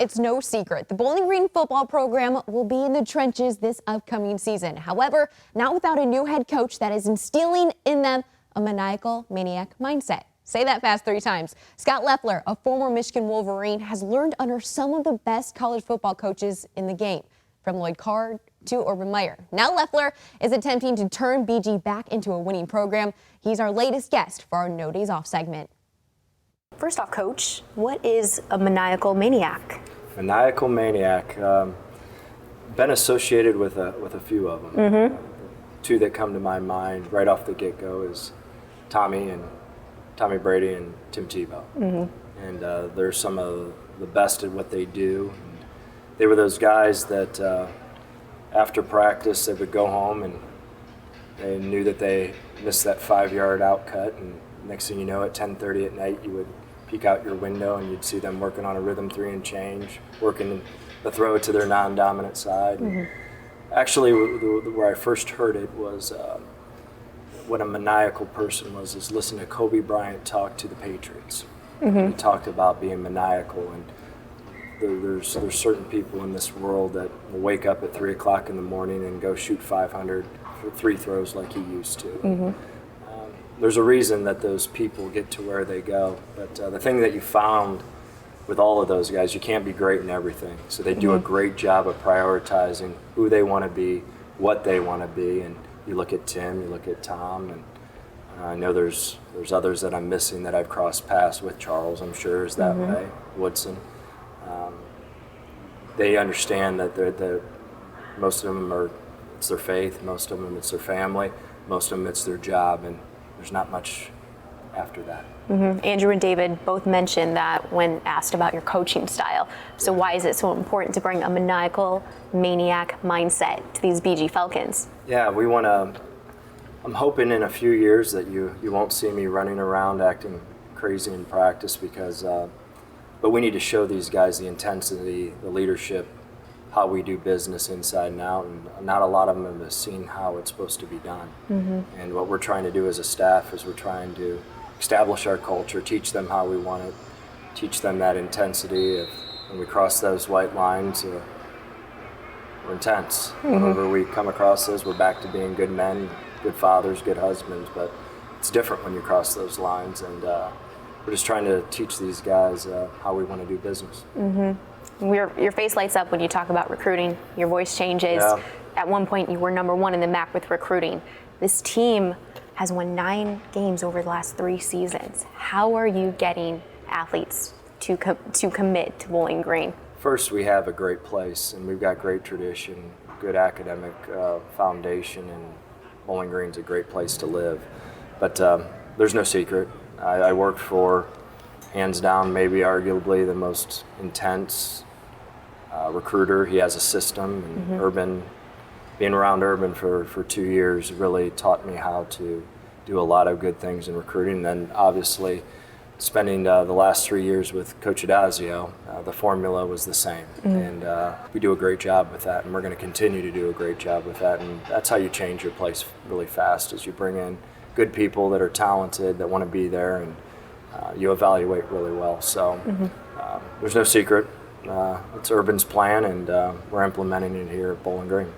It's no secret the Bowling Green football program will be in the trenches this upcoming season. However, not without a new head coach that is instilling in them a maniacal maniac mindset. Say that fast 3 times. Scot Loeffler, a former Michigan Wolverine, has learned under some of the best college football coaches in the game, from Lloyd Carr to Urban Meyer. Now Loeffler is attempting to turn BG back into a winning program. He's our latest guest for our No Days Off segment. First off, Coach, what is a maniacal maniac? Maniacal maniac. Been associated with a few of them. Mm-hmm. 2 that come to my mind right off the get-go is Tommy Brady and Tim Tebow. Mm-hmm. And they're some of the best at what they do. And they were those guys that after practice they would go home and they knew that they missed that 5-yard out cut, and next thing you know, at 10:30 at night, you would peek out your window and you'd see them working on a rhythm 3 and change, working the throw to their non-dominant side. Mm-hmm. Actually, where I first heard it was what a maniacal person was, is listen to Kobe Bryant talk to the Patriots. Mm-hmm. He talked about being maniacal, and there's certain people in this world that will wake up at 3 o'clock in the morning and go shoot 500 free throws like he used to. Mm-hmm. There's a reason that those people get to where they go. But the thing that you found with all of those guys, you can't be great in everything. So they do a great job of prioritizing who they want to be, what they want to be. And you look at Tim, you look at Tom, and I know there's others that I'm missing that I've crossed paths with. Charles, I'm sure, is that way. Woodson. They understand that most of them it's their faith, most of them it's their family, most of them it's their job, and there's not much after that. Mm-hmm. Andrew and David both mentioned that when asked about your coaching style. So why is it so important to bring a maniacal maniac mindset to these BG Falcons? Yeah, I'm hoping in a few years that you won't see me running around acting crazy in practice, because but we need to show these guys the intensity, the leadership, how we do business inside and out, and not a lot of them have seen how it's supposed to be done. Mm-hmm. And what we're trying to do as a staff is we're trying to establish our culture, teach them how we want it, teach them that intensity. When we cross those white lines, we're intense. Whenever we come across those, we're back to being good men, good fathers, good husbands, but it's different when you cross those lines, and we're just trying to teach these guys how we want to do business. Mm-hmm. Your face lights up when you talk about recruiting. Your voice changes. Yeah. At one point, you were #1 in the MAC with recruiting. This team has won 9 games over the last 3 seasons. How are you getting athletes to commit to Bowling Green? First, we have a great place, and we've got great tradition, good academic foundation, and Bowling Green's a great place to live. But there's no secret. I worked for, hands down, maybe arguably the most intense recruiter. He has a system, and Urban, being around Urban for 2 years really taught me how to do a lot of good things in recruiting. And then obviously spending the last 3 years with Coach Adazio, the formula was the same. And we do a great job with that, and we're going to continue to do a great job with that. And that's how you change your place really fast, is you bring in good people that are talented, that want to be there, and you evaluate really well. So there's no secret. It's Urban's plan, and we're implementing it here at Bowling Green.